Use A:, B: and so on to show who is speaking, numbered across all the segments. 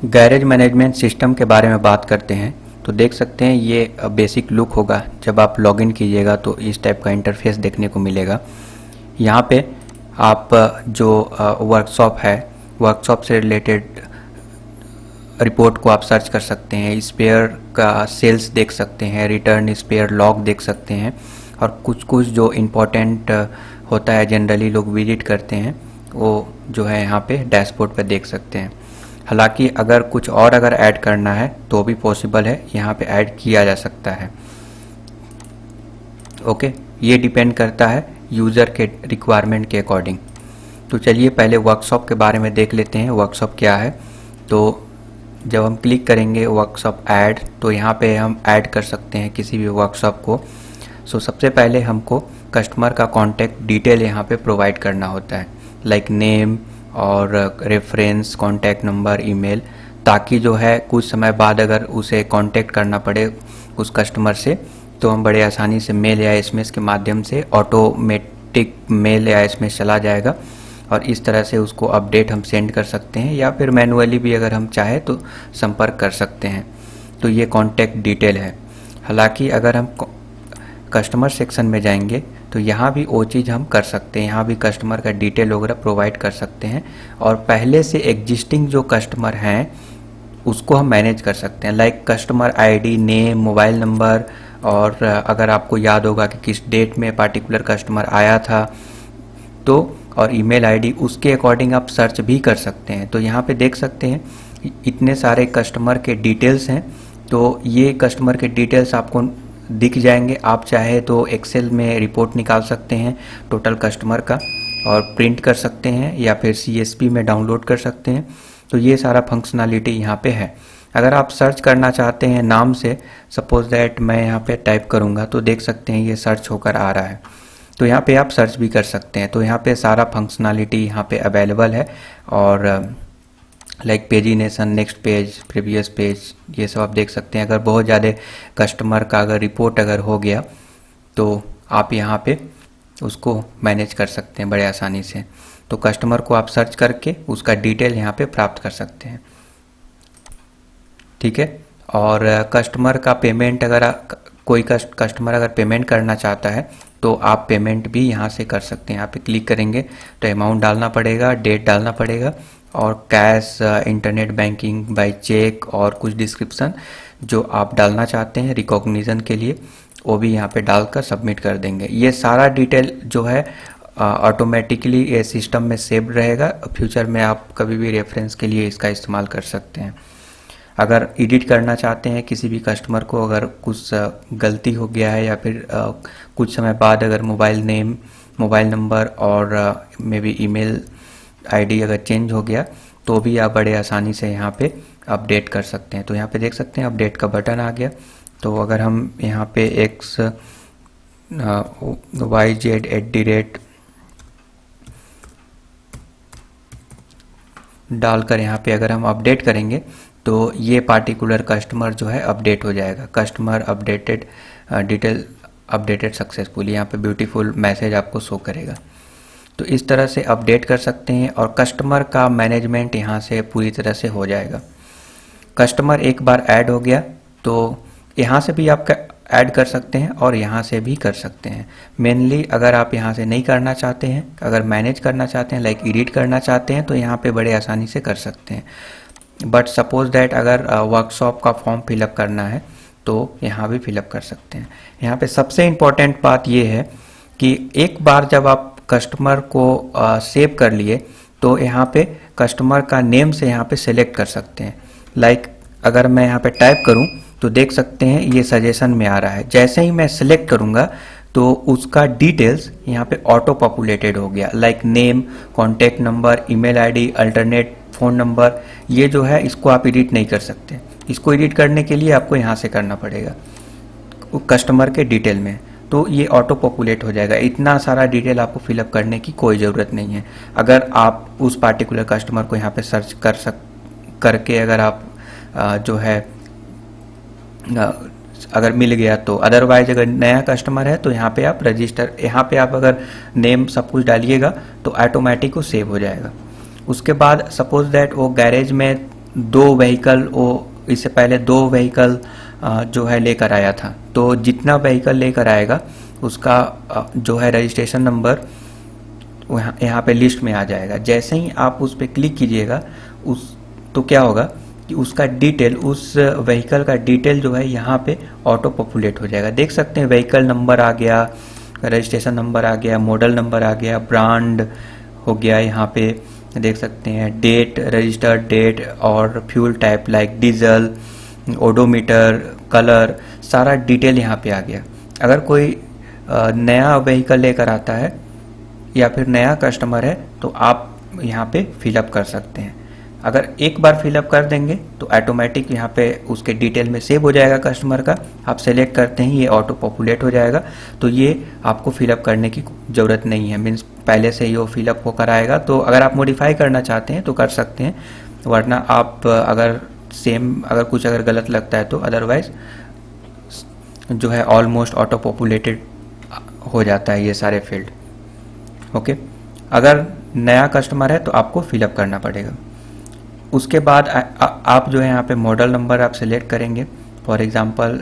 A: Garage management system के बारे में बात करते हैं तो देख सकते हैं ये बेसिक लुक होगा। जब आप लॉगिन कीजिएगा तो इस टाइप का इंटरफेस देखने को मिलेगा। यहाँ पे आप जो वर्कशॉप है, वर्कशॉप से रिलेटेड रिपोर्ट को आप सर्च कर सकते हैं, स्पेयर का सेल्स देख सकते हैं, रिटर्न स्पेयर लॉग देख सकते हैं, और कुछ कुछ जो इम्पोर्टेंट होता है जनरली लोग विजिट करते हैं वो जो है यहाँ पे डैशबोर्ड पे देख सकते हैं। हालांकि अगर कुछ और अगर ऐड करना है तो भी पॉसिबल है, यहाँ पे ऐड किया जा सकता है। ओके, ये डिपेंड करता है यूज़र के रिक्वायरमेंट के अकॉर्डिंग। तो चलिए पहले वर्कशॉप के बारे में देख लेते हैं वर्कशॉप क्या है। तो जब हम क्लिक करेंगे वर्कशॉप ऐड, तो यहाँ पे हम ऐड कर सकते हैं किसी भी वर्कशॉप को। सो सबसे पहले हमको कस्टमर का कॉन्टैक्ट डिटेल यहाँ पे प्रोवाइड करना होता है, लाइक नेम और रेफरेंस, कॉन्टैक्ट नंबर, ईमेल, ताकि जो है कुछ समय बाद अगर उसे कॉन्टैक्ट करना पड़े उस कस्टमर से तो हम बड़े आसानी से मेल या एसएमएस के माध्यम से ऑटोमेटिक मेल या एसएमएस चला जाएगा और इस तरह से उसको अपडेट हम सेंड कर सकते हैं, या फिर मैनुअली भी अगर हम चाहें तो संपर्क कर सकते हैं। तो ये कॉन्टैक्ट डिटेल है। हालांकि अगर हम कस्टमर सेक्शन में जाएंगे तो यहाँ भी वो चीज़ हम कर सकते हैं, यहाँ भी कस्टमर का डिटेल वगैरह प्रोवाइड कर सकते हैं और पहले से एग्जिस्टिंग जो कस्टमर हैं उसको हम मैनेज कर सकते हैं, like customer ID, name, mobile number, और अगर आपको याद होगा कि किस डेट में पार्टिकुलर कस्टमर आया था तो, और ईमेल आईडी, उसके अकॉर्डिंग आप सर्च भी कर सकते हैं। तो यहाँ पे देख सकते हैं इतने सारे कस्टमर के डिटेल्स हैं। तो ये कस्टमर के डिटेल्स आपको दिख जाएंगे। आप चाहे तो एक्सेल में रिपोर्ट निकाल सकते हैं टोटल कस्टमर का और प्रिंट कर सकते हैं, या फिर सीएसवी में डाउनलोड कर सकते हैं। तो ये सारा फंक्शनलिटी यहाँ पे है। अगर आप सर्च करना चाहते हैं नाम से, सपोज दैट मैं यहाँ पे टाइप करूँगा तो देख सकते हैं ये सर्च होकर आ रहा है। तो यहाँ पे आप सर्च भी कर सकते हैं। तो यहाँ पे सारा फंक्शनलिटी यहाँ पे अवेलेबल है, और like pagination, next page, previous page, ये सब आप देख सकते हैं। अगर बहुत ज़्यादा कस्टमर का अगर रिपोर्ट अगर हो गया तो आप यहाँ पे उसको मैनेज कर सकते हैं बड़े आसानी से। तो कस्टमर को आप सर्च करके उसका डिटेल यहाँ पे प्राप्त कर सकते हैं, ठीक है। और कस्टमर का पेमेंट, अगर कोई कस्टमर अगर पेमेंट करना चाहता है तो आप पेमेंट भी यहाँ से कर सकते हैं। यहाँ पे क्लिक करेंगे तो अमाउंट डालना पड़ेगा, डेट डालना पड़ेगा, और cash, internet banking, by cheque, और कुछ डिस्क्रिप्शन जो आप डालना चाहते हैं रिकॉग्निशन के लिए वो भी यहाँ पे डालकर सबमिट कर देंगे। ये सारा डिटेल जो है ऑटोमेटिकली ये सिस्टम में सेव रहेगा। फ्यूचर में आप कभी भी रेफरेंस के लिए इसका इस्तेमाल कर सकते हैं। अगर एडिट करना चाहते हैं किसी भी कस्टमर को, अगर कुछ गलती हो गया है या फिर कुछ समय बाद अगर मोबाइल नेम, मोबाइल नंबर और मे बी ईमेल आईडी अगर चेंज हो गया तो भी आप बड़े आसानी से यहाँ पे अपडेट कर सकते हैं। तो यहाँ पे देख सकते हैं अपडेट का बटन आ गया। तो अगर हम यहाँ पे XYZ@ डालकर यहाँ पे अगर हम अपडेट करेंगे तो ये पार्टिकुलर कस्टमर जो है अपडेट हो जाएगा। Customer updated, detail updated successfully, यहाँ पे ब्यूटीफुल मैसेज आपको शो करेगा। तो इस तरह से अपडेट कर सकते हैं और कस्टमर का मैनेजमेंट यहाँ से पूरी तरह से हो जाएगा। कस्टमर एक बार ऐड हो गया तो यहाँ से भी आप ऐड कर सकते हैं और यहाँ से भी कर सकते हैं। मेनली अगर आप यहाँ से नहीं करना चाहते हैं, अगर मैनेज करना चाहते हैं, लाइक एडिट करना चाहते हैं, तो यहाँ पे बड़े आसानी से कर सकते हैं। बट सपोज दैट अगर वर्कशॉप का फॉर्म फिलअप करना है तो यहाँ भी फिलअप कर सकते हैं। यहाँ पे सबसे इम्पॉर्टेंट बात ये है कि एक बार जब आप कस्टमर को सेव कर लिए तो यहाँ पे कस्टमर का नेम से यहाँ पे सेलेक्ट कर सकते हैं। लाइक अगर मैं यहाँ पे टाइप करूँ तो देख सकते हैं ये सजेशन में आ रहा है। जैसे ही मैं सिलेक्ट करूँगा तो उसका डिटेल्स यहाँ पे ऑटो पॉपुलेटेड हो गया, like name, contact number, email ID, alternate phone number. ये जो है इसको आप एडिट नहीं कर सकते। इसको एडिट करने के लिए आपको यहाँ से करना पड़ेगा कस्टमर के डिटेल में, तो ये ऑटो पॉपुलेट हो जाएगा। इतना सारा डिटेल आपको फिलअप करने की कोई ज़रूरत नहीं है। अगर आप उस पार्टिकुलर कस्टमर को यहाँ पे सर्च करके अगर आप जो है अगर मिल गया तो, अदरवाइज अगर नया कस्टमर है तो यहाँ पे आप रजिस्टर, यहाँ पे आप अगर नेम सब कुछ डालिएगा तो ऑटोमेटिक वो सेव हो जाएगा। उसके बाद सपोज दैट वो गैरेज में दो व्हीकल, वो इससे पहले दो व्हीकल जो है लेकर आया था, तो जितना व्हीकल लेकर आएगा उसका जो है रजिस्ट्रेशन नंबर यहाँ पे लिस्ट में आ जाएगा। जैसे ही आप उस पर क्लिक कीजिएगा उस तो क्या होगा कि उसका डिटेल, उस व्हीकल का डिटेल जो है यहाँ पे ऑटो पॉपुलेट हो जाएगा। देख सकते हैं व्हीकल नंबर आ गया, रजिस्ट्रेशन नंबर आ गया, मॉडल नंबर आ गया, ब्रांड हो गया, यहाँ पे देख सकते हैं डेट, रजिस्टर्ड डेट और fuel type like diesel, odometer, colour, सारा डिटेल यहाँ पे आ गया। अगर कोई नया व्हीकल लेकर आता है या फिर नया कस्टमर है तो आप यहाँ पे फिलअप कर सकते हैं। अगर एक बार फिलअप कर देंगे तो ऑटोमेटिक यहाँ पे उसके डिटेल में सेव हो जाएगा कस्टमर का। आप सेलेक्ट करते ही ये ऑटो पॉपुलेट हो जाएगा, तो ये आपको फिलअप करने की ज़रूरत नहीं है, मीन्स पहले से ही वो फिलअप होकर आएगा। तो अगर आप मॉडिफाई करना चाहते हैं तो कर सकते हैं, वरना आप अगर कुछ अगर गलत लगता है तो अदरवाइज जो है ऑलमोस्ट ऑटो पॉपुलेटेड हो जाता है ये सारे फील्ड। ओके, अगर नया कस्टमर है तो आपको फिलअप करना पड़ेगा। उसके बाद आप जो है यहाँ पे मॉडल नंबर आप सेलेक्ट करेंगे। फॉर एग्जांपल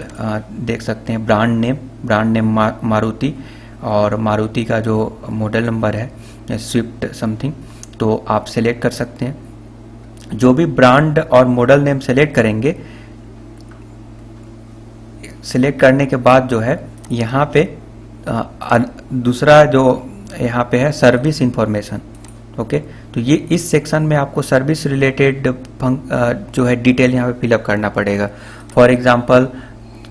A: देख सकते हैं ब्रांड नेम मारुति, और मारुति का जो मॉडल नंबर है स्विफ्ट समथिंग, तो आप सेलेक्ट कर सकते हैं। जो भी ब्रांड और मॉडल नेम सेलेक्ट करेंगे, सेलेक्ट करने के बाद जो है यहाँ पे दूसरा जो यहाँ पे है सर्विस इंफॉर्मेशन। ओके, तो ये इस सेक्शन में आपको सर्विस रिलेटेड जो है डिटेल यहाँ पे फिलअप करना पड़ेगा। फॉर एग्जांपल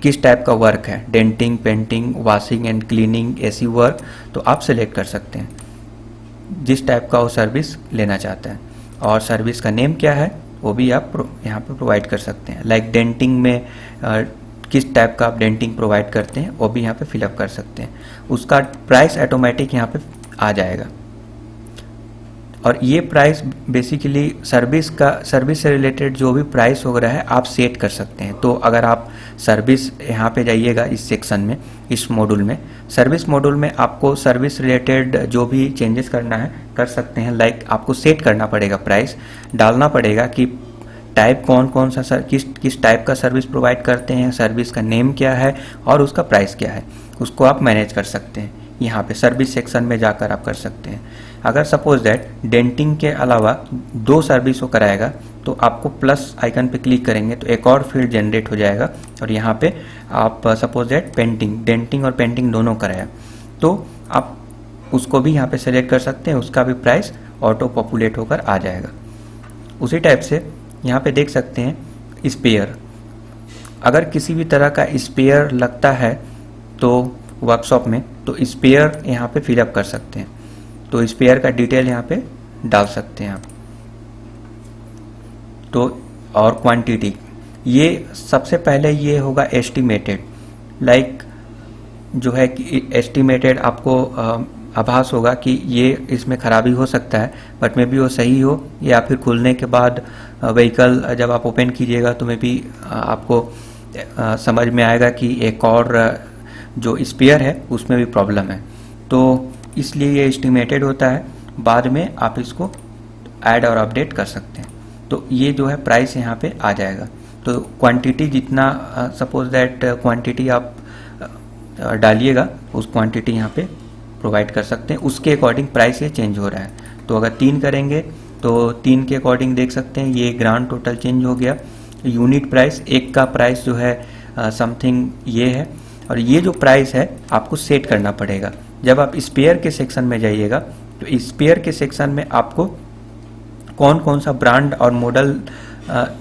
A: किस टाइप का वर्क है, denting, painting, washing and cleaning, AC work, तो आप सेलेक्ट कर सकते हैं जिस टाइप का वो सर्विस लेना चाहते हैं। और सर्विस का नेम क्या है वो भी आप यहाँ पे प्रोवाइड कर सकते हैं। लाइक डेंटिंग में किस टाइप का आप डेंटिंग प्रोवाइड करते हैं वो भी यहाँ पे फिलअप कर सकते हैं। उसका प्राइस ऑटोमेटिक यहाँ पे आ जाएगा। और ये प्राइस बेसिकली सर्विस से रिलेटेड जो भी प्राइस वगैरह है आप सेट कर सकते हैं। तो अगर आप सर्विस यहाँ पे जाइएगा इस सेक्शन में, इस मॉड्यूल में, सर्विस मॉड्यूल में आपको सर्विस रिलेटेड जो भी चेंजेस करना है कर सकते हैं। लाइक आपको सेट करना पड़ेगा, प्राइस डालना पड़ेगा कि टाइप कौन सा किस टाइप का सर्विस प्रोवाइड करते हैं, सर्विस का नेम क्या है और उसका प्राइस क्या है, उसको आप मैनेज कर सकते हैं। यहाँ पे सर्विस सेक्शन में जाकर आप कर सकते हैं। अगर सपोज दैट डेंटिंग के अलावा दो सर्विस वो कराएगा तो आपको प्लस आइकन पे क्लिक करेंगे तो एक और फील्ड जनरेट हो जाएगा, और यहाँ पे आप सपोज दैट डेंटिंग और पेंटिंग दोनों कराया तो आप उसको भी यहाँ पे सेलेक्ट कर सकते हैं, उसका भी प्राइस ऑटो पॉपुलेट होकर आ जाएगा। उसी टाइप से यहाँ पे देख सकते हैं स्पेयर, अगर किसी भी तरह का स्पेयर लगता है तो वर्कशॉप में, तो स्पेयर यहाँ पे फिलअप कर सकते हैं। तो स्पेयर का डिटेल यहाँ पे डाल सकते हैं आप। तो और क्वांटिटी, ये सबसे पहले ये होगा एस्टिमेटेड, लाइक जो है कि एस्टिमेटेड आपको आभास होगा कि ये इसमें खराबी हो सकता है, बट मे बी वो सही हो, या फिर खुलने के बाद व्हीकल जब आप ओपन कीजिएगा तो मे बी आपको समझ में आएगा कि एक और जो स्पेयर है उसमें भी प्रॉब्लम है। तो इसलिए ये एस्टिमेटेड होता है, बाद में आप इसको ऐड और अपडेट कर सकते हैं। तो ये जो है प्राइस यहाँ पे आ जाएगा। तो क्वांटिटी जितना सपोज दैट क्वांटिटी आप डालिएगा उस क्वांटिटी यहाँ पे प्रोवाइड कर सकते हैं, उसके अकॉर्डिंग प्राइस ये चेंज हो रहा है। तो अगर 3 करेंगे तो 3 के अकॉर्डिंग देख सकते हैं ये ग्रांड टोटल चेंज हो गया। यूनिट प्राइस, एक का प्राइस जो है समथिंग ये है, और ये जो प्राइस है आपको सेट करना पड़ेगा। जब आप स्पेयर के सेक्शन में जाइएगा तो स्पेयर के सेक्शन में आपको कौन सा ब्रांड और मॉडल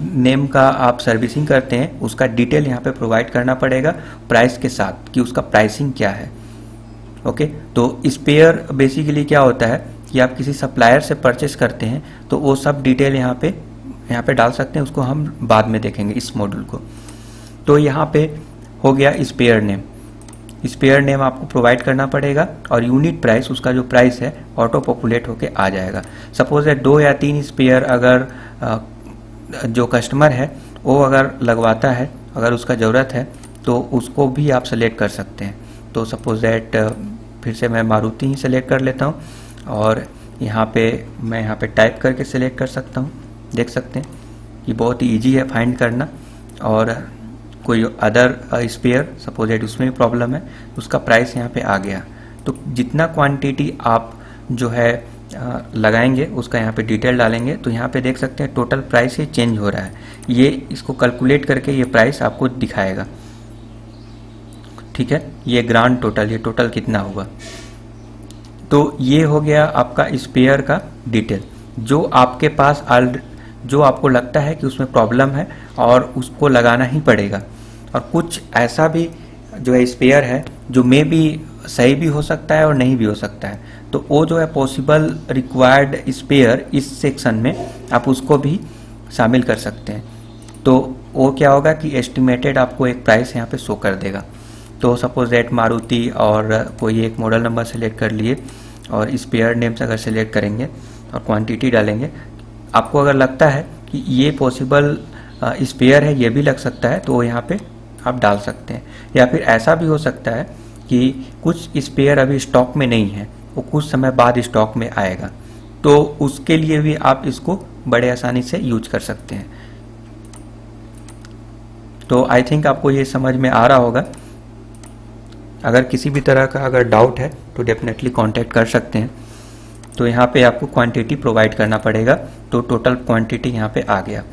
A: नेम का आप सर्विसिंग करते हैं उसका डिटेल यहाँ पे प्रोवाइड करना पड़ेगा प्राइस के साथ कि उसका प्राइसिंग क्या है। ओके, तो स्पेयर बेसिकली क्या होता है कि आप किसी सप्लायर से परचेस करते हैं तो वो सब डिटेल यहाँ पे डाल सकते हैं, उसको हम बाद में देखेंगे इस मॉड्यूल को। तो यहाँ पे हो गया स्पेयर नेम आपको प्रोवाइड करना पड़ेगा, और यूनिट प्राइस, उसका जो प्राइस है ऑटो पॉपुलेट होके आ जाएगा। सपोज है 2 या 3 स्पेयर अगर जो कस्टमर है वो अगर लगवाता है, अगर उसका ज़रूरत है तो उसको भी आप सेलेक्ट कर सकते हैं। तो सपोज दैट फिर से मैं मारुति ही सेलेक्ट कर लेता हूँ, और मैं यहाँ पे टाइप करके सेलेक्ट कर सकता हूँ, देख सकते हैं। ये बहुत ही ईजी है फाइंड करना। और कोई अदर स्पेयर सपोज दैट उसमें भी प्रॉब्लम है, उसका प्राइस यहाँ पे आ गया। तो जितना क्वांटिटी आप जो है लगाएंगे उसका यहाँ पे डिटेल डालेंगे, तो यहाँ पे देख सकते हैं टोटल प्राइस ये चेंज हो रहा है। ये इसको कैलकुलेट करके ये प्राइस आपको दिखाएगा, ठीक है। ये ग्रांड टोटल, ये टोटल कितना हुआ। तो ये हो गया आपका स्पेयर का डिटेल, जो आपके पास जो आपको लगता है कि उसमें प्रॉब्लम है और उसको लगाना ही पड़ेगा। और कुछ ऐसा भी जो है स्पेयर है जो मे भी सही भी हो सकता है और नहीं भी हो सकता है, तो वो जो है पॉसिबल रिक्वायर्ड स्पेयर इस सेक्शन में आप उसको भी शामिल कर सकते हैं। तो वो क्या होगा कि एस्टिमेटेड आपको एक प्राइस यहाँ पे शो कर देगा। तो सपोज दैट मारुति और कोई एक मॉडल नंबर सेलेक्ट कर लिए और स्पेयर नेम्स अगर सेलेक्ट करेंगे और क्वांटिटी डालेंगे, आपको अगर लगता है कि ये पॉसिबल स्पेयर है, ये भी लग सकता है, तो यहाँ पे आप डाल सकते हैं। या फिर ऐसा भी हो सकता है कि कुछ स्पेयर अभी स्टॉक में नहीं है, वो कुछ समय बाद स्टॉक में आएगा, तो उसके लिए भी आप इसको बड़े आसानी से यूज कर सकते हैं। तो आई थिंक आपको ये समझ में आ रहा होगा। अगर किसी भी तरह का अगर डाउट है तो डेफिनेटली कांटेक्ट कर सकते हैं। तो यहाँ पे आपको क्वांटिटी प्रोवाइड करना पड़ेगा, तो टोटल क्वांटिटी यहाँ पे आ गया।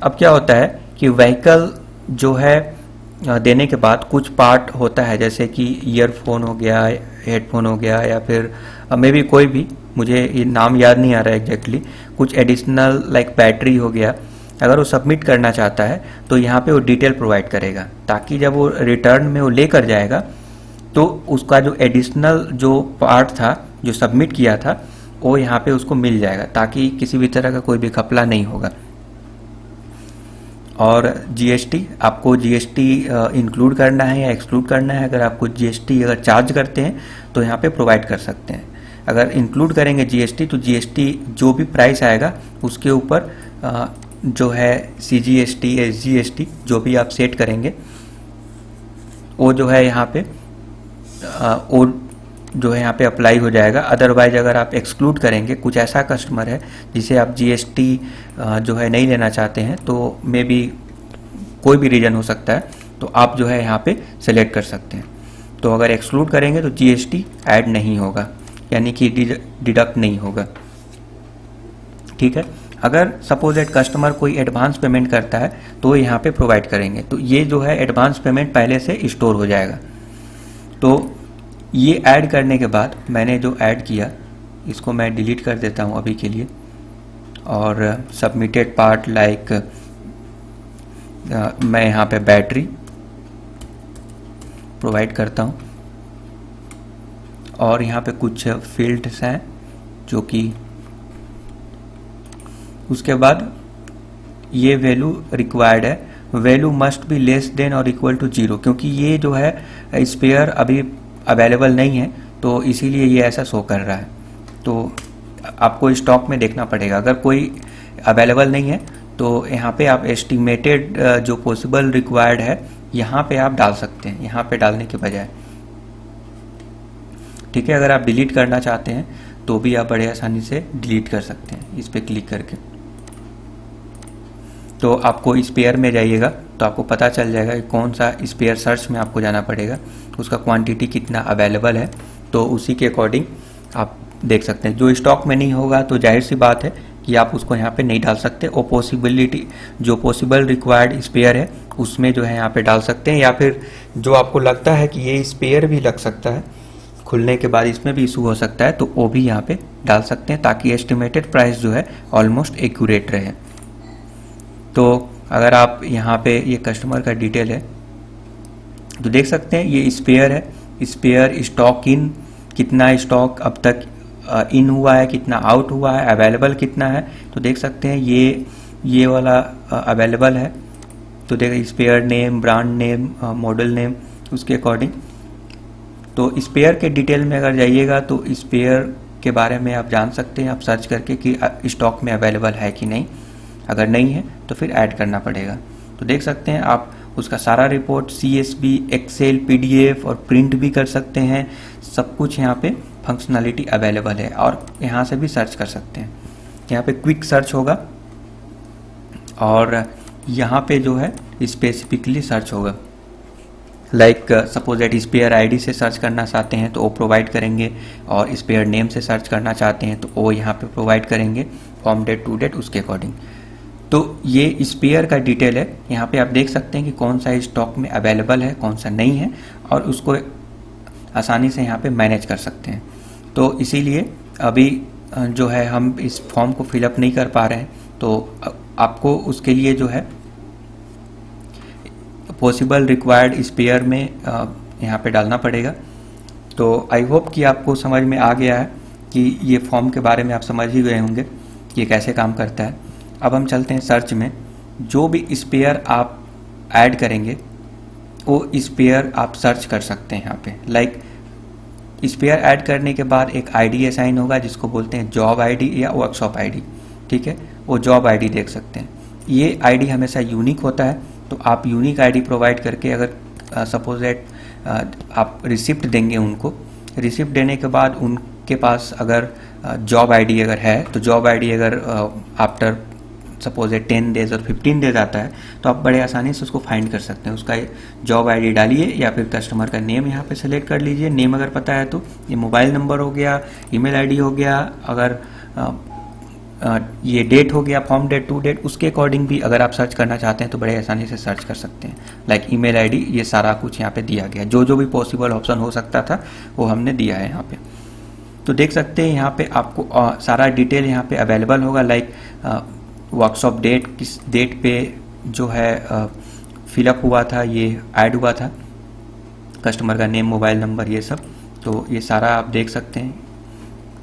A: अब क्या होता है कि व्हीकल जो है देने के बाद कुछ पार्ट होता है, जैसे कि ईयरफोन हो गया, हेडफोन हो गया, या फिर मे बी कोई भी, मुझे ये नाम याद नहीं आ रहा है एग्जैक्टली, कुछ एडिशनल लाइक बैटरी हो गया। अगर वो सबमिट करना चाहता है तो यहाँ पे वो डिटेल प्रोवाइड करेगा, ताकि जब वो रिटर्न में वो लेकर जाएगा तो उसका जो एडिशनल जो पार्ट था जो सबमिट किया था वो यहाँ पे उसको मिल जाएगा, ताकि किसी भी तरह का कोई भी घपला नहीं होगा। और जीएसटी, आपको जीएसटी इंक्लूड करना है या एक्सक्लूड करना है। अगर आपको जीएसटी अगर चार्ज करते हैं तो यहाँ पे प्रोवाइड कर सकते हैं। अगर इंक्लूड करेंगे जीएसटी तो जीएसटी जो भी प्राइस आएगा उसके ऊपर जो है सीजीएसटी, एसजीएसटी जो भी आप सेट करेंगे वो जो है यहाँ पे वो जो है यहाँ पे अप्लाई हो जाएगा। अदरवाइज अगर आप एक्सक्लूड करेंगे, कुछ ऐसा कस्टमर है जिसे आप जीएसटी जो है नहीं लेना चाहते हैं, तो मे बी कोई भी रीज़न हो सकता है, तो आप जो है यहाँ पे सेलेक्ट कर सकते हैं। तो अगर एक्सक्लूड करेंगे तो जीएसटी ऐड नहीं होगा, यानी कि डिडक्ट नहीं होगा, ठीक है। अगर सपोज दैट कस्टमर कोई एडवांस पेमेंट करता है तो यहाँ पे प्रोवाइड करेंगे, तो ये जो है एडवांस पेमेंट पहले से स्टोर हो जाएगा। तो ये ऐड करने के बाद मैंने जो ऐड किया इसको मैं डिलीट कर देता हूँ अभी के लिए, और सबमिटेड पार्ट लाइक मैं यहाँ पे बैटरी प्रोवाइड करता हूँ, और यहाँ पे कुछ फील्ड्स हैं जो कि उसके बाद ये वैल्यू रिक्वायर्ड है, value must be less than और इक्वल टू 0, क्योंकि ये जो है स्पेयर अभी अवेलेबल नहीं है तो इसीलिए ये ऐसा शो कर रहा है। तो आपको स्टॉक में देखना पड़ेगा। अगर कोई अवेलेबल नहीं है तो यहाँ पे आप एस्टिमेटेड जो पॉसिबल रिक्वायर्ड है यहाँ पे आप डाल सकते हैं, यहाँ पे डालने के बजाय, ठीक है। अगर आप डिलीट करना चाहते हैं तो भी आप बड़े आसानी से डिलीट कर सकते हैं इस पर क्लिक करके। तो आपको स्पेयर में जाइएगा तो आपको पता चल जाएगा कि कौन सा स्पेयर सर्च में आपको जाना पड़ेगा, उसका क्वांटिटी कितना अवेलेबल है, तो उसी के अकॉर्डिंग आप देख सकते हैं। जो स्टॉक में नहीं होगा तो जाहिर सी बात है कि आप उसको यहाँ पे नहीं डाल सकते। और पॉसिबिलिटी जो पॉसिबल रिक्वायर्ड स्पेयर है उसमें जो है यहाँ पे डाल सकते हैं, या फिर जो आपको लगता है कि ये स्पेयर भी लग सकता है, खुलने के बाद इसमें भी इशू हो सकता है, तो वो भी यहाँ पे डाल सकते हैं, ताकि एस्टिमेटेड प्राइस जो है ऑलमोस्ट एक्यूरेट रहे। तो अगर आप यहाँ पे ये कस्टमर का डिटेल है तो देख सकते हैं ये स्पेयर है, स्पेयर स्टॉक इन, कितना स्टॉक अब तक इन हुआ है, कितना आउट हुआ है, अवेलेबल कितना है, तो देख सकते हैं ये वाला अवेलेबल है। तो देखिए spare name, brand name, model name, उसके अकॉर्डिंग। तो स्पेयर के डिटेल में अगर जाइएगा तो स्पेयर के बारे में आप जान सकते हैं, आप सर्च करके कि स्टॉक में अवेलेबल है कि नहीं। अगर नहीं है तो फिर ऐड करना पड़ेगा। तो देख सकते हैं आप उसका सारा रिपोर्ट CSV, एक्सेल, PDF और प्रिंट भी कर सकते हैं। सब कुछ यहाँ पे फंक्शनलिटी अवेलेबल है, और यहाँ से भी सर्च कर सकते हैं। यहाँ पे क्विक सर्च होगा और यहाँ पे जो है स्पेसिफिकली सर्च होगा। Like suppose that spare ID से सर्च करना चाहते हैं तो वो प्रोवाइड करेंगे, और स्पेयर नेम से सर्च करना चाहते हैं तो वो यहाँ पे प्रोवाइड करेंगे फ्रॉम डेट टू डेट उसके अकॉर्डिंग। तो ये स्पेयर का डिटेल है, यहाँ पे आप देख सकते हैं कि कौन सा स्टॉक में अवेलेबल है कौन सा नहीं है, और उसको आसानी से यहाँ पे मैनेज कर सकते हैं। तो इसीलिए अभी जो है हम इस फॉर्म को फिलअप नहीं कर पा रहे हैं, तो आपको उसके लिए जो है पॉसिबल रिक्वायर्ड स्पेयर में यहाँ पे डालना पड़ेगा। तो आई होप कि आपको समझ में आ गया है कि ये फॉर्म के बारे में आप समझ ही गए होंगे कि ये कैसे काम करता है। अब हम चलते हैं सर्च में। जो भी स्पेयर आप ऐड करेंगे वो स्पेयर आप सर्च कर सकते हैं यहाँ पे। लाइक स्पेयर ऐड करने के बाद एक आईडी असाइन होगा जिसको बोलते हैं जॉब आईडी या वर्कशॉप आईडी, ठीक है। वो जॉब आईडी देख सकते हैं, ये आईडी हमेशा यूनिक होता है। तो आप यूनिक आईडी प्रोवाइड करके अगर सपोज दैट आप रिसिप्ट देंगे उनको, रिसिप्ट देने के बाद उनके पास अगर जॉब आईडी अगर है तो जॉब आईडी अगर आफ्टर सपोज दैट 10 डेज और 15 डेज आता है तो आप बड़े आसानी से उसको फाइंड कर सकते हैं। उसका जॉब आईडी डालिए या फिर कस्टमर का नेम यहाँ पे सेलेक्ट कर लीजिए। नेम अगर पता है तो ये मोबाइल नंबर हो गया, ईमेल आईडी हो गया, अगर ये डेट हो गया फ्रॉम डेट टू डेट, उसके अकॉर्डिंग भी अगर आप सर्च करना चाहते हैं तो बड़े आसानी से सर्च कर सकते हैं। लाइक ईमेल आईडी, ये सारा कुछ यहाँ पे दिया गया, जो भी पॉसिबल ऑप्शन हो सकता था वो हमने दिया है यहाँ पे। तो देख सकते हैं यहाँ पे आपको सारा डिटेल यहाँ पे अवेलेबल होगा। लाइक वर्कशॉप डेट, किस डेट पे जो है फिलअप हुआ था, ये ऐड हुआ था, कस्टमर का नेम, मोबाइल नंबर, ये सब। तो ये सारा आप देख सकते हैं।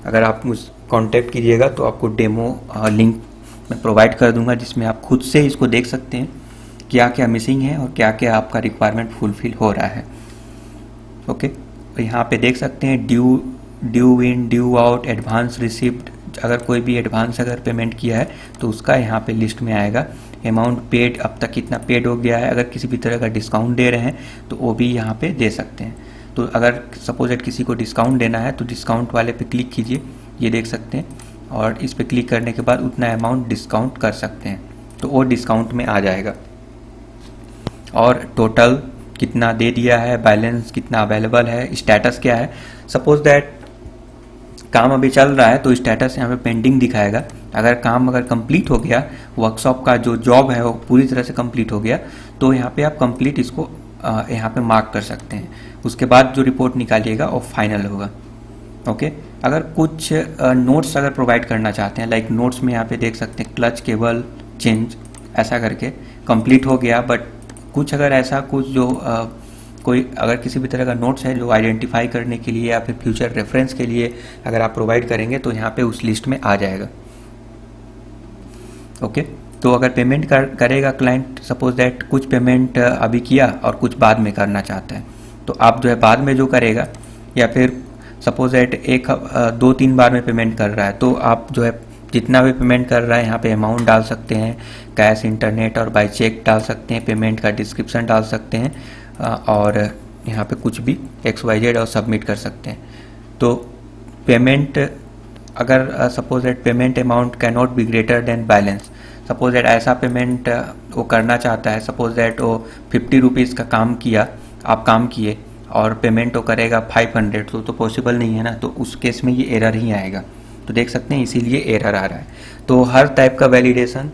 A: अगर आप मुझ कांटेक्ट कीजिएगा तो आपको डेमो लिंक मैं प्रोवाइड कर दूंगा जिसमें आप खुद से इसको देख सकते हैं क्या क्या मिसिंग है और क्या क्या आपका रिक्वायरमेंट फुलफिल हो रहा है। ओके, तो यहाँ पे देख सकते हैं ड्यू इन, ड्यू आउट, एडवांस रिसिप्ट। अगर कोई भी एडवांस अगर पेमेंट किया है तो उसका यहाँ पे लिस्ट में आएगा। अमाउंट पेड, अब तक कितना पेड हो गया है। अगर किसी भी तरह का डिस्काउंट दे रहे हैं तो वो भी यहाँ पे दे सकते हैं। तो अगर सपोज दैट किसी को डिस्काउंट देना है तो डिस्काउंट वाले पे क्लिक कीजिए, ये देख सकते हैं, और इस पे क्लिक करने के बाद उतना अमाउंट डिस्काउंट कर सकते हैं तो वो डिस्काउंट में आ जाएगा। और टोटल कितना दे दिया है, बैलेंस कितना अवेलेबल है, स्टेटस क्या है। सपोज दैट काम अभी चल रहा है तो स्टेटस यहाँ पे पेंडिंग दिखाएगा। अगर काम अगर कंप्लीट हो गया, वर्कशॉप का जो जॉब है वो पूरी तरह से कंप्लीट हो गया, तो यहाँ पे आप कंप्लीट इसको यहाँ पे मार्क कर सकते हैं। उसके बाद जो रिपोर्ट निकालिएगा वो फाइनल होगा। ओके, अगर कुछ नोट्स अगर प्रोवाइड करना चाहते हैं, लाइक नोट्स में यहाँ पे देख सकते हैं क्लच केबल चेंज, ऐसा करके कंप्लीट हो गया। बट कुछ अगर ऐसा कुछ जो कोई अगर किसी भी तरह का नोट्स है जो आइडेंटिफाई करने के लिए या फिर फ्यूचर रेफरेंस के लिए अगर आप प्रोवाइड करेंगे तो यहाँ पे उस लिस्ट में आ जाएगा। ओके, तो अगर पेमेंट करेगा क्लाइंट, सपोज दैट कुछ पेमेंट अभी किया और कुछ बाद में करना चाहता है, तो आप जो है बाद में जो करेगा, या फिर सपोज दैट एक 2-3 बार में पेमेंट कर रहा है तो आप जो है जितना भी पेमेंट कर रहा है यहाँ पे अमाउंट डाल सकते हैं, कैश, इंटरनेट और बाय चेक डाल सकते हैं, पेमेंट का डिस्क्रिप्शन डाल सकते हैं, और यहाँ पे कुछ भी XYZ और सबमिट कर सकते हैं। तो पेमेंट अगर suppose that payment amount can not be greater than balance, suppose that ऐसा पेमेंट वो करना चाहता है, सपोज दैट वो 50 रुपीज़ का काम किया, आप काम किए और पेमेंट वो करेगा 500, तो पॉसिबल नहीं है ना, तो उस केस में ये एरर ही आएगा। तो देख सकते हैं इसीलिए एरर आ रहा है। तो हर टाइप का वैलिडेशन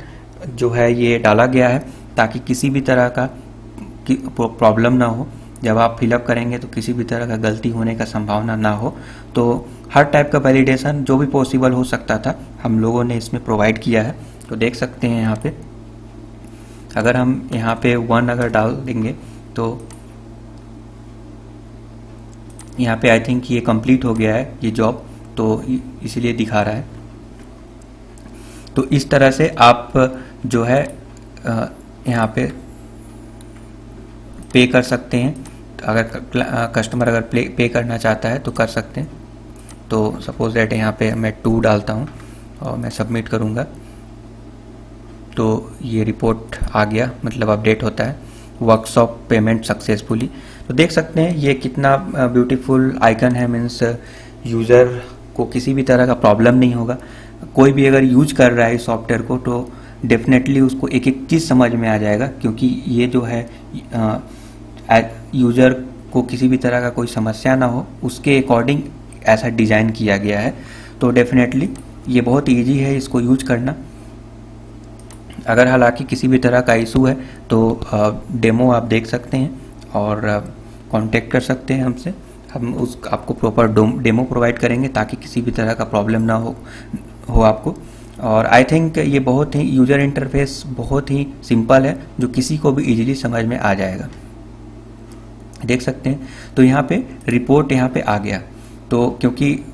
A: जो है ये डाला गया है ताकि किसी भी तरह का प्रॉब्लम ना हो। जब आप फिलअप करेंगे तो किसी भी तरह का गलती होने का संभावना ना हो। तो हर टाइप का वैलिडेशन जो भी पॉसिबल हो सकता था हम लोगों ने इसमें प्रोवाइड किया है। तो देख सकते हैं यहाँ पे अगर हम यहाँ पे 1 अगर डाल देंगे तो यहाँ पे आई थिंक ये कंप्लीट हो गया है ये जॉब, तो इसीलिए दिखा रहा है। तो इस तरह से आप जो है यहाँ पे पे कर सकते हैं। अगर कस्टमर अगर पे करना चाहता है तो कर सकते हैं। तो सपोज दैट यहाँ पे मैं 2 डालता हूँ और मैं सबमिट करूँगा तो ये रिपोर्ट आ गया, मतलब अपडेट होता है वर्कशॉप पेमेंट सक्सेसफुली। तो देख सकते हैं ये कितना ब्यूटीफुल आइकन है, मीन्स यूज़र को किसी भी तरह का प्रॉब्लम नहीं होगा। कोई भी अगर यूज कर रहा है इस सॉफ्टवेयर को तो डेफिनेटली उसको एक एक चीज़ समझ में आ जाएगा, क्योंकि ये जो है यूज़र को किसी भी तरह का कोई समस्या ना हो उसके अकॉर्डिंग ऐसा डिज़ाइन किया गया है। तो डेफिनेटली ये बहुत इजी है इसको यूज करना। अगर हालांकि किसी भी तरह का इशू है तो डेमो आप देख सकते हैं और कांटेक्ट कर सकते हैं हमसे। हम आपको प्रॉपर डेमो प्रोवाइड करेंगे ताकि किसी भी तरह का प्रॉब्लम ना हो आपको। और आई थिंक ये बहुत ही यूज़र इंटरफेस बहुत ही सिंपल है, जो किसी को भी इजीली समझ में आ जाएगा। देख सकते हैं तो यहाँ पे रिपोर्ट यहाँ पे आ गया, तो क्योंकि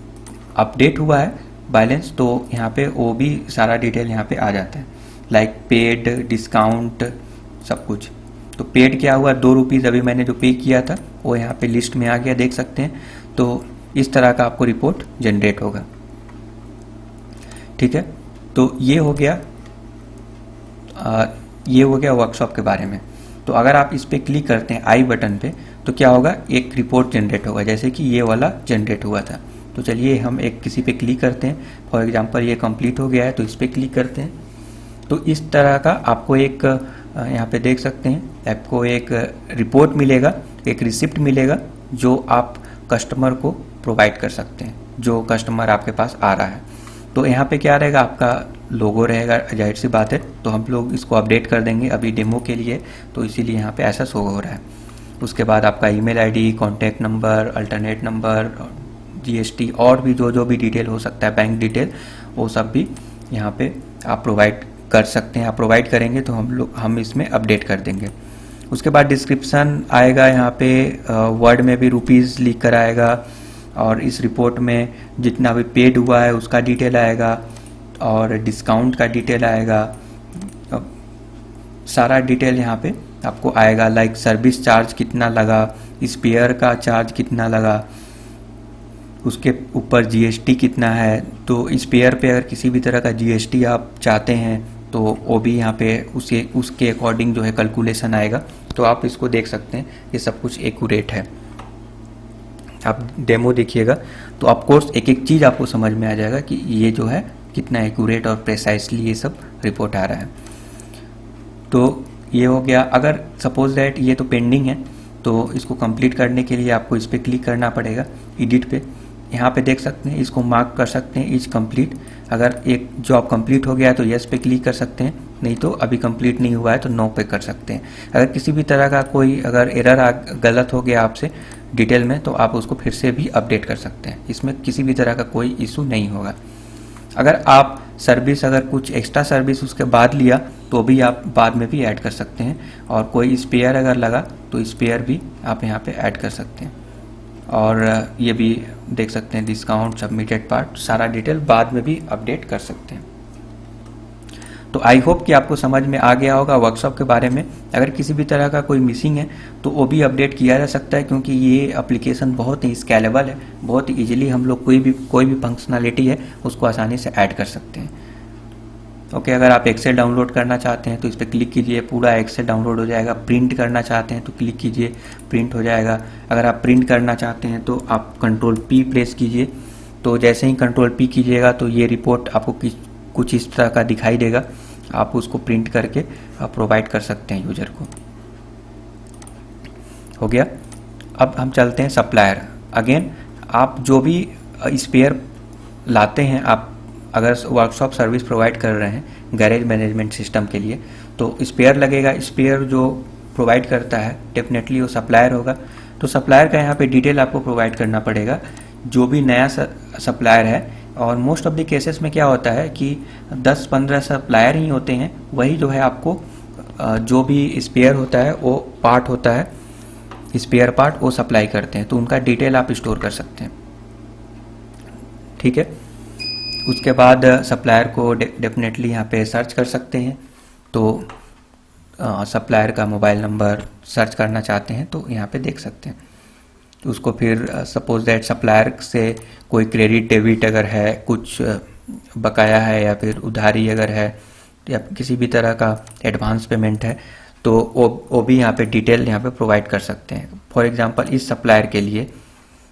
A: अपडेट हुआ है बैलेंस तो यहाँ पे वो भी सारा डिटेल यहाँ पे आ जाता है, लाइक पेड, डिस्काउंट, सब कुछ। तो पेड क्या हुआ, 2 रुपीज़ अभी मैंने जो पे किया था वो यहाँ पे लिस्ट में आ गया, देख सकते हैं। तो इस तरह का आपको रिपोर्ट जनरेट होगा। ठीक है, तो ये हो गया वर्कशॉप के बारे में। तो अगर आप इस पर क्लिक करते हैं आई बटन पे तो क्या होगा, एक रिपोर्ट जनरेट होगा, जैसे कि ये वाला जनरेट हुआ था। तो चलिए हम एक किसी पे क्लिक करते हैं, फॉर एग्जांपल ये कंप्लीट हो गया है तो इस पर क्लिक करते हैं। तो इस तरह का आपको एक यहाँ पे देख सकते हैं आपको एक रिपोर्ट मिलेगा, एक रिसिप्ट मिलेगा जो आप कस्टमर को प्रोवाइड कर सकते हैं, जो कस्टमर आपके पास आ रहा है। तो यहाँ पे क्या रहेगा, आपका लोगो रहेगा, जाहिर सी बात है। तो हम लोग इसको अपडेट कर देंगे अभी डेमो के लिए, तो इसीलिए यहाँ पे ऐसा शो हो रहा है। उसके बाद आपका email ID, contact number, alternate number, GST और भी जो भी डिटेल हो सकता है, बैंक डिटेल, वो सब भी यहाँ पे आप प्रोवाइड कर सकते हैं। आप प्रोवाइड करेंगे तो हम इसमें अपडेट कर देंगे। उसके बाद डिस्क्रिप्शन आएगा, यहाँ पे वर्ड में भी रुपीज़ लिख कर आएगा, और इस रिपोर्ट में जितना भी पेड हुआ है उसका डिटेल आएगा और डिस्काउंट का डिटेल आएगा। सारा डिटेल यहाँ पे आपको आएगा, लाइक सर्विस चार्ज कितना लगा, स्पेयर का चार्ज कितना लगा, उसके ऊपर जीएसटी कितना है। तो स्पेयर पे अगर किसी भी तरह का जीएसटी आप चाहते हैं तो वो भी यहाँ पे उसके अकॉर्डिंग जो है कैलकुलेशन आएगा। तो आप इसको देख सकते हैं, ये सब कुछ एक्यूरेट है। आप डेमो देखिएगा तो ऑफकोर्स एक एक चीज़ आपको समझ में आ जाएगा कि ये जो है कितना एक्यूरेट और प्रेसाइसली ये सब रिपोर्ट आ रहा है। तो ये हो गया। अगर सपोज दैट ये तो पेंडिंग है तो इसको कंप्लीट करने के लिए आपको इस पर क्लिक करना पड़ेगा, एडिट पे। यहाँ पे देख सकते हैं, इसको मार्क कर सकते हैं इज कंप्लीट। अगर एक जॉब कंप्लीट हो गया है तो यस पे क्लिक कर सकते हैं, नहीं तो अभी कंप्लीट नहीं हुआ है तो नो पे कर सकते हैं। अगर किसी भी तरह का कोई अगर एरर गलत हो गया आपसे डिटेल में तो आप उसको फिर से भी अपडेट कर सकते हैं, इसमें किसी भी तरह का कोई इशू नहीं होगा। अगर आप सर्विस अगर कुछ एक्स्ट्रा सर्विस उसके बाद लिया तो भी आप बाद में भी ऐड कर सकते हैं, और कोई स्पेयर अगर लगा तो स्पेयर भी आप यहाँ पे ऐड कर सकते हैं। और ये भी देख सकते हैं डिस्काउंट, सबमिटेड पार्ट, सारा डिटेल बाद में भी अपडेट कर सकते हैं। तो आई होप कि आपको समझ में आ गया होगा वर्कशॉप के बारे में। अगर किसी भी तरह का कोई मिसिंग है तो वो भी अपडेट किया जा सकता है, क्योंकि ये एप्लीकेशन बहुत ही स्केलेबल है, बहुत ही ईजिली हम लोग कोई भी फंक्शनलिटी है उसको आसानी से ऐड कर सकते हैं। ओके, अगर आप एक्सेल डाउनलोड करना चाहते हैं तो इस पर क्लिक कीजिए, पूरा एक्सेल डाउनलोड हो जाएगा। प्रिंट करना चाहते हैं तो क्लिक कीजिए, प्रिंट हो जाएगा। अगर आप प्रिंट करना चाहते हैं तो आप कंट्रोल पी प्रेस कीजिए, तो जैसे ही कंट्रोल पी कीजिएगा तो ये रिपोर्ट आपको कुछ इस तरह का दिखाई देगा। आप उसको प्रिंट करके आप प्रोवाइड कर सकते हैं यूजर को। हो गया। अब हम चलते हैं सप्लायर। अगेन आप जो भी स्पेयर लाते हैं, आप अगर वर्कशॉप सर्विस प्रोवाइड कर रहे हैं गैरेज मैनेजमेंट सिस्टम के लिए तो स्पेयर लगेगा। स्पेयर जो प्रोवाइड करता है डेफिनेटली वो सप्लायर होगा। तो सप्लायर का यहाँ पे डिटेल आपको प्रोवाइड करना पड़ेगा, जो भी नया सप्लायर है। और मोस्ट ऑफ द केसेस में क्या होता है कि 10-15 सप्लायर ही होते हैं, वही जो है आपको जो भी स्पेयर होता है वो पार्ट होता है, स्पेयर पार्ट वो सप्लाई करते हैं, तो उनका डिटेल आप स्टोर कर सकते हैं। ठीक है, उसके बाद सप्लायर को डेफिनेटली यहाँ पे सर्च कर सकते हैं। तो सप्लायर का मोबाइल नंबर सर्च करना चाहते हैं तो यहाँ पे देख सकते हैं। उसको फिर सपोज दैट सप्लायर से कोई क्रेडिट डेबिट अगर है, कुछ बकाया है या फिर उधारी अगर है या किसी भी तरह का एडवांस पेमेंट है तो वो भी यहाँ पे डिटेल यहाँ पे प्रोवाइड कर सकते हैं। फॉर एग्जांपल इस सप्लायर के लिए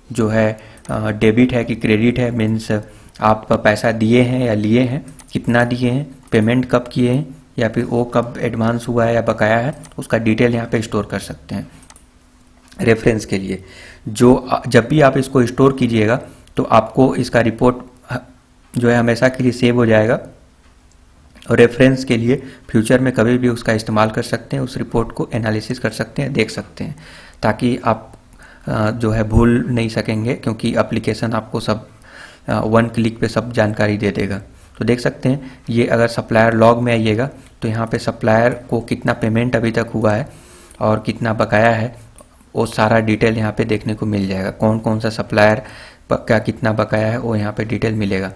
A: जो है डेबिट है कि क्रेडिट है, मीन्स आप पैसा दिए हैं या लिए हैं, कितना दिए हैं, पेमेंट कब किए हैं, या फिर वो कब एडवांस हुआ है या बकाया है, उसका डिटेल यहाँ पे स्टोर कर सकते हैं रेफरेंस के लिए। जब भी आप इसको स्टोर कीजिएगा तो आपको इसका रिपोर्ट जो है हमेशा के लिए सेव हो जाएगा, और रेफरेंस के लिए फ्यूचर में कभी भी उसका इस्तेमाल कर सकते हैं, उस रिपोर्ट को एनालिसिस कर सकते हैं, देख सकते हैं, ताकि आप जो है भूल नहीं सकेंगे, क्योंकि एप्लीकेशन आपको सब वन क्लिक पे सब जानकारी दे देगा। तो देख सकते हैं ये अगर सप्लायर लॉग में आइएगा तो यहाँ पे सप्लायर को कितना पेमेंट अभी तक हुआ है और कितना बकाया है, वो सारा डिटेल यहाँ पे देखने को मिल जाएगा। कौन कौन सा सप्लायर का कितना बकाया है वो यहाँ पे डिटेल मिलेगा,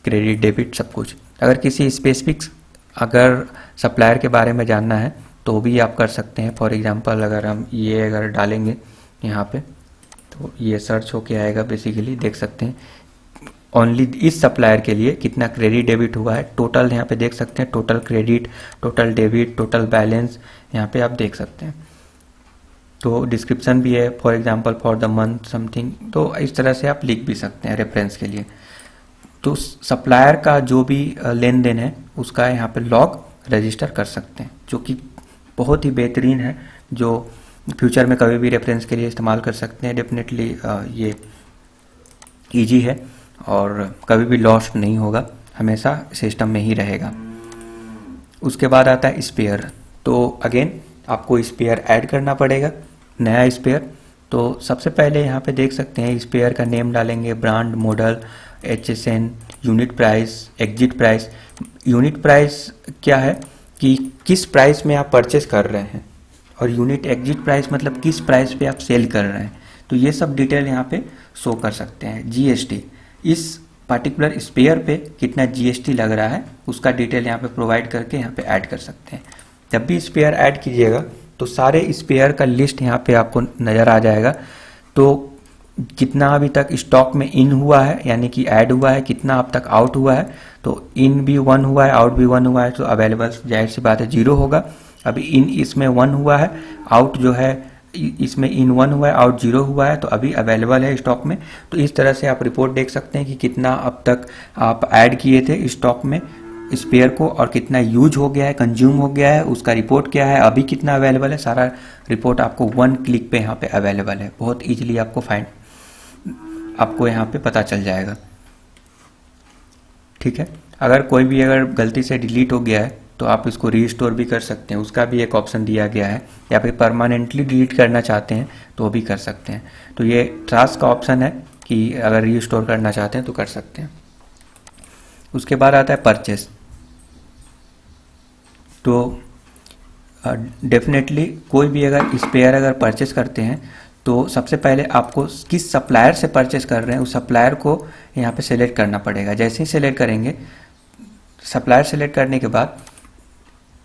A: क्रेडिट डेबिट सब कुछ। अगर किसी स्पेसिफिक अगर सप्लायर के बारे में जानना है तो भी आप कर सकते हैं। फॉर एग्जांपल अगर हम ये अगर डालेंगे यहाँ पे तो ये सर्च होके आएगा, बेसिकली देख सकते हैं ओनली इस सप्लायर के लिए कितना क्रेडिट डेबिट हुआ है। टोटल यहाँ पे देख सकते हैं, total credit, total debit, total balance यहाँ पे आप देख सकते हैं। तो डिस्क्रिप्शन भी है, for example for the month something, तो इस तरह से आप लिख भी सकते हैं रेफरेंस के लिए। तो सप्लायर का जो भी लेन देन है उसका यहाँ पे लॉग रजिस्टर कर सकते हैं, जो कि बहुत ही बेहतरीन है, जो फ्यूचर में कभी भी रेफरेंस के लिए इस्तेमाल कर सकते हैं। डेफिनेटली ये इजी है और कभी भी लॉस्ट नहीं होगा, हमेशा सिस्टम में ही रहेगा। उसके बाद आता है स्पेयर। तो अगेन आपको स्पेयर ऐड करना पड़ेगा, नया स्पेयर। तो सबसे पहले यहाँ पे देख सकते हैं स्पेयर का नेम डालेंगे, brand, model, HSN, unit price, exit price. Unit price क्या है कि किस प्राइस में आप परचेस कर रहे हैं, और यूनिट एग्जिट प्राइस मतलब किस प्राइस पे आप सेल कर रहे हैं। तो ये सब डिटेल यहाँ पे शो कर सकते हैं। GST, इस पर्टिकुलर स्पेयर पे कितना GST लग रहा है उसका डिटेल यहाँ पे प्रोवाइड करके यहाँ पे ऐड कर सकते हैं। जब भी स्पेयर ऐड कीजिएगा तो सारे स्पेयर का लिस्ट यहाँ पे आपको नज़र आ जाएगा। तो कितना अभी तक स्टॉक में इन हुआ है यानी कि ऐड हुआ है, कितना अब तक आउट हुआ है। तो इन भी 1 हुआ है, आउट भी 1 हुआ है, तो अवेलेबल जाहिर सी बात है 0 होगा। अभी इन इसमें 1 हुआ है, आउट जो है इसमें इन 1 हुआ है, आउट 0 हुआ है, तो अभी अवेलेबल है स्टॉक में। तो इस तरह से आप रिपोर्ट देख सकते हैं कि कितना अब तक आप ऐड किए थे स्टॉक में स्पेयर को, और कितना यूज हो गया है, कंज्यूम हो गया है, उसका रिपोर्ट क्या है, अभी कितना अवेलेबल है। सारा रिपोर्ट आपको 1 क्लिक पे यहाँ पे अवेलेबल है, बहुत ईजिली आपको यहाँ पे पता चल जाएगा। ठीक है, अगर कोई भी अगर गलती से डिलीट हो गया है तो आप इसको रीस्टोर भी कर सकते हैं, उसका भी एक ऑप्शन दिया गया है। या फिर परमानेंटली डिलीट करना चाहते हैं तो वो भी कर सकते हैं। तो ये ट्रास्ट का ऑप्शन है कि अगर रीस्टोर करना चाहते हैं तो कर सकते हैं। उसके बाद आता है परचेस। तो डेफिनेटली कोई भी अगर स्पेयर अगर परचेस करते हैं तो सबसे पहले आपको किस सप्लायर से परचेस कर रहे हैं उस सप्लायर को यहाँ पे सेलेक्ट करना पड़ेगा। जैसे ही सेलेक्ट करेंगे, सप्लायर सेलेक्ट करने के बाद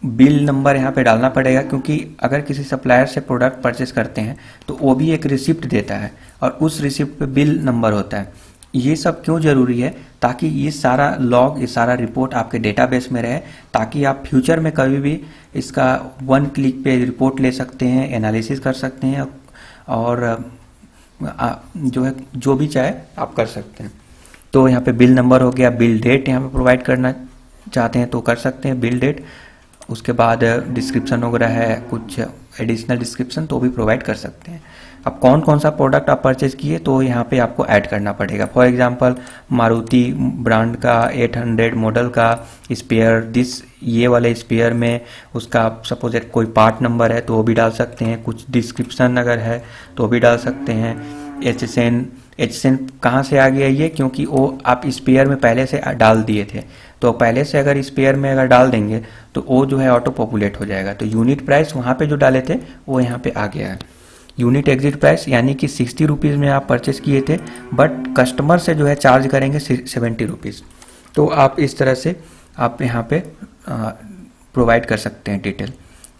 A: बिल नंबर यहाँ पे डालना पड़ेगा, क्योंकि अगर किसी सप्लायर से प्रोडक्ट परचेस करते हैं तो वो भी एक रिसिप्ट देता है और उस रिसिप्ट पे बिल नंबर होता है। ये सब क्यों ज़रूरी है? ताकि ये सारा लॉग, ये सारा रिपोर्ट आपके डेटाबेस में रहे, ताकि आप फ्यूचर में कभी भी इसका 1 क्लिक पे रिपोर्ट ले सकते हैं, एनालिसिस कर सकते हैं, और जो है जो भी चाहे आप कर सकते हैं। तो यहाँ पे बिल नंबर हो गया, बिल डेट यहाँ पे प्रोवाइड करना चाहते हैं तो कर सकते हैं, बिल डेट। उसके बाद डिस्क्रिप्शन वगैरह है, कुछ एडिशनल डिस्क्रिप्शन तो भी प्रोवाइड कर सकते हैं। अब कौन कौन सा प्रोडक्ट आप परचेज किए तो यहाँ पे आपको ऐड करना पड़ेगा। फॉर एग्जांपल मारुति ब्रांड का 800 मॉडल का स्पेयर, ये वाले स्पेयर में उसका सपोज कोई पार्ट नंबर है तो वो भी डाल सकते हैं, कुछ डिस्क्रिप्शन अगर है तो भी डाल सकते हैं। HSN कहाँ से आ गया ये? क्योंकि वो आप स्पेयर में पहले से डाल दिए थे, तो पहले से अगर स्पेयर में अगर डाल देंगे तो वो जो है ऑटो पॉपुलेट हो जाएगा। तो यूनिट प्राइस वहाँ पे जो डाले थे वो यहाँ पे आ गया है। यूनिट एग्जिट प्राइस यानी कि 60 रुपीज़ में आप परचेस किए थे, बट कस्टमर से जो है चार्ज करेंगे 70 रुपीज़। तो आप इस तरह से आप यहाँ पे प्रोवाइड कर सकते हैं डिटेल,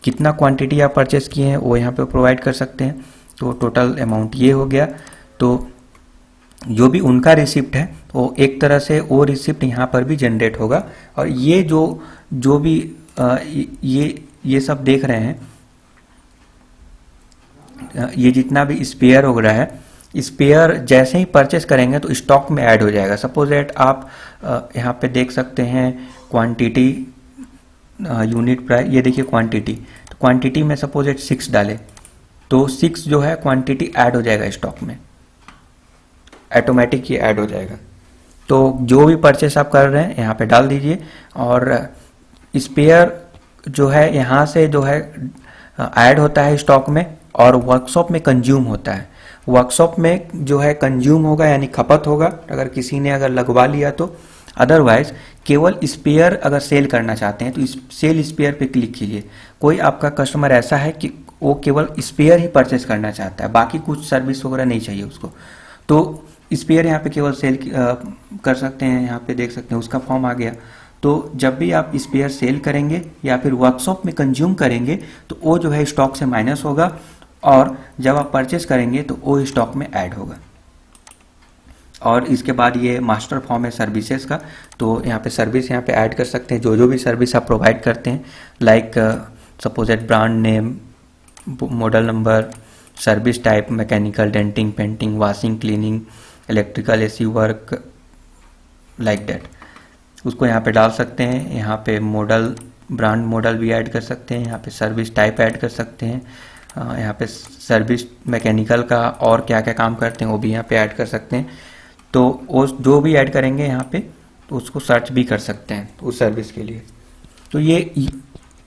A: कितना क्वांटिटी आप परचेस किए हैं वो यहाँ पे प्रोवाइड कर सकते हैं। तो टोटल अमाउंट ये हो गया। तो जो भी उनका रिसिप्ट है वो एक तरह से वो रिसिप्ट यहाँ पर भी जनरेट होगा, और ये जो भी ये सब देख रहे हैं, ये जितना भी स्पेयर वगैरह है, स्पेयर जैसे ही परचेस करेंगे तो स्टॉक में ऐड हो जाएगा। सपोज दैट आप यहाँ पे देख सकते हैं क्वांटिटी यूनिट प्राइस, ये देखिए क्वांटिटी, तो क्वांटिटी में सपोज एट 6 डाले तो 6 जो है क्वांटिटी ऐड हो जाएगा स्टॉक में, ऑटोमेटिक ये ऐड हो जाएगा। तो जो भी परचेस आप कर रहे हैं यहाँ पे डाल दीजिए, और स्पेयर जो है यहाँ से जो है ऐड होता है स्टॉक में और वर्कशॉप में कंज्यूम होता है। वर्कशॉप में जो है कंज्यूम होगा यानी खपत होगा अगर किसी ने अगर लगवा लिया तो, अदरवाइज केवल स्पेयर अगर सेल करना चाहते हैं तो इस सेल स्पेयर पे क्लिक कीजिए। कोई आपका कस्टमर ऐसा है कि वो केवल स्पेयर ही परचेस करना चाहता है, बाकी कुछ सर्विस वगैरह नहीं चाहिए उसको, तो स्पेयर यहाँ पे केवल सेल कर सकते हैं। यहाँ पे देख सकते हैं उसका फॉर्म आ गया। तो जब भी आप स्पेयर सेल करेंगे या फिर वर्कशॉप में कंज्यूम करेंगे तो वो जो है स्टॉक से माइनस होगा, और जब आप परचेस करेंगे तो वो स्टॉक में ऐड होगा। और इसके बाद ये मास्टर फॉर्म है सर्विसेज का, तो यहाँ पे सर्विस यहाँ पे ऐड कर सकते हैं, जो जो भी सर्विस आप प्रोवाइड करते हैं, like suppose at brand name, model number, service type, mechanical, denting, painting, washing, cleaning, electrical, AC work, like that, उसको यहाँ पे डाल सकते हैं। यहाँ पे मॉडल, ब्रांड मॉडल भी ऐड कर सकते हैं, यहाँ पे सर्विस टाइप ऐड कर सकते हैं, यहाँ पे सर्विस मैकेनिकल का और क्या क्या काम करते हैं वो भी यहाँ पे ऐड कर सकते हैं। तो वो जो भी ऐड करेंगे यहाँ पे तो उसको सर्च भी कर सकते हैं उस सर्विस के लिए। तो ये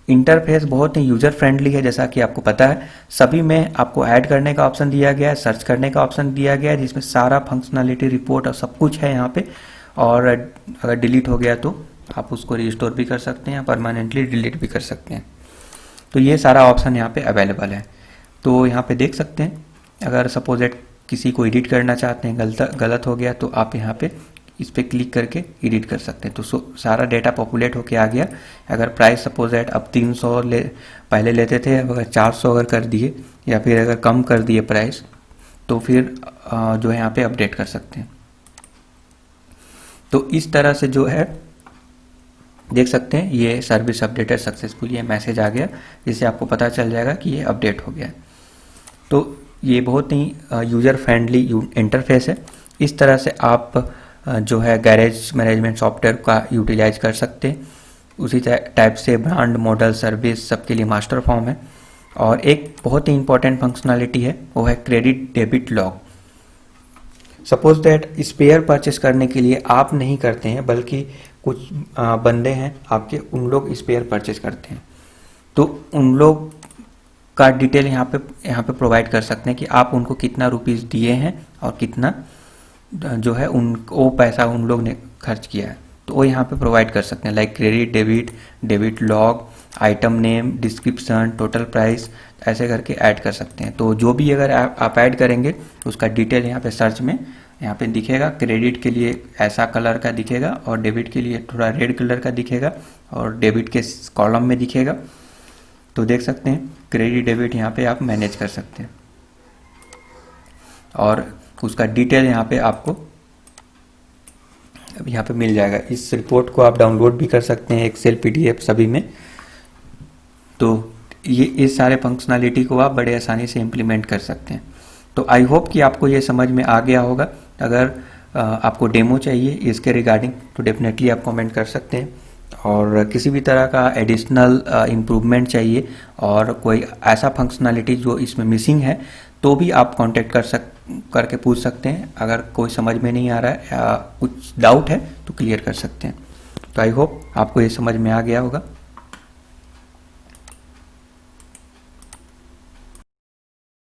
A: इंटरफेस बहुत ही यूज़र फ्रेंडली है, जैसा कि आपको पता है। सभी में आपको ऐड करने का ऑप्शन दिया गया है, सर्च करने का ऑप्शन दिया गया है, जिसमें सारा फंक्शनलिटी, रिपोर्ट और सब कुछ है यहाँ पे। और अगर डिलीट हो गया तो आप उसको रिस्टोर भी कर सकते हैं, परमानेंटली डिलीट भी कर सकते हैं। तो ये सारा ऑप्शन यहाँ पे अवेलेबल है। तो यहाँ पे देख सकते हैं, अगर सपोज एट किसी को एडिट करना चाहते हैं, गलत हो गया तो आप यहाँ पे इस पर क्लिक करके एडिट कर सकते हैं। तो सारा डेटा पॉपुलेट होके आ गया। अगर प्राइस सपोज एट अब 300 पहले लेते थे, अब अगर 400 अगर कर दिए या फिर अगर कम कर दिए प्राइस, तो फिर जो है यहाँ पे अपडेट कर सकते हैं। तो इस तरह से जो है देख सकते हैं ये सर्विस अपडेटेड सक्सेसफुली, ये मैसेज आ गया जिससे आपको पता चल जाएगा कि ये अपडेट हो गया। तो ये बहुत ही यूज़र फ्रेंडली इंटरफेस है। इस तरह से आप जो है गैरेज मैनेजमेंट सॉफ्टवेयर का यूटिलाइज कर सकते हैं। उसी टाइप से ब्रांड, मॉडल, सर्विस सबके लिए मास्टर फॉर्म है। और एक बहुत ही इंपॉर्टेंट फंक्शनलिटी है, वो है credit debit log. Suppose that spare purchase करने के लिए आप नहीं करते हैं, बल्कि कुछ बंदे हैं आपके, उन लोग स्पेयर परचेस करते हैं, तो उन लोग का डिटेल यहाँ पे प्रोवाइड कर सकते हैं कि आप उनको कितना रुपीस दिए हैं और कितना जो है वो पैसा उन लोग ने खर्च किया है, तो वो यहाँ पे प्रोवाइड कर सकते हैं। Like credit, debit log, item name, description, total price, ऐसे करके ऐड कर सकते हैं। तो जो भी अगर आप ऐड करेंगे उसका डिटेल यहाँ पे सर्च में यहाँ पे दिखेगा। क्रेडिट के लिए ऐसा कलर का दिखेगा और डेबिट के लिए थोड़ा रेड कलर का दिखेगा और डेबिट के कॉलम में दिखेगा। तो देख सकते हैं क्रेडिट डेबिट यहाँ पे आप मैनेज कर सकते हैं और उसका डिटेल यहाँ पे आपको यहाँ पे मिल जाएगा। इस रिपोर्ट को आप डाउनलोड भी कर सकते हैं, एक्सेल, पीडीएफ सभी में। तो ये इस सारे फंक्शनलिटी को आप बड़े आसानी से इम्प्लीमेंट कर सकते हैं। तो आई होप कि आपको ये समझ में आ गया होगा। अगर आपको डेमो चाहिए इसके रिगार्डिंग तो डेफिनेटली आप कमेंट कर सकते हैं, और किसी भी तरह का एडिशनल इम्प्रूवमेंट चाहिए और कोई ऐसा फंक्शनलिटी जो इसमें मिसिंग है तो भी आप कांटेक्ट करके पूछ सकते हैं। अगर कोई समझ में नहीं आ रहा है या कुछ डाउट है तो क्लियर कर सकते हैं। तो आई होप आपको ये समझ में आ गया होगा।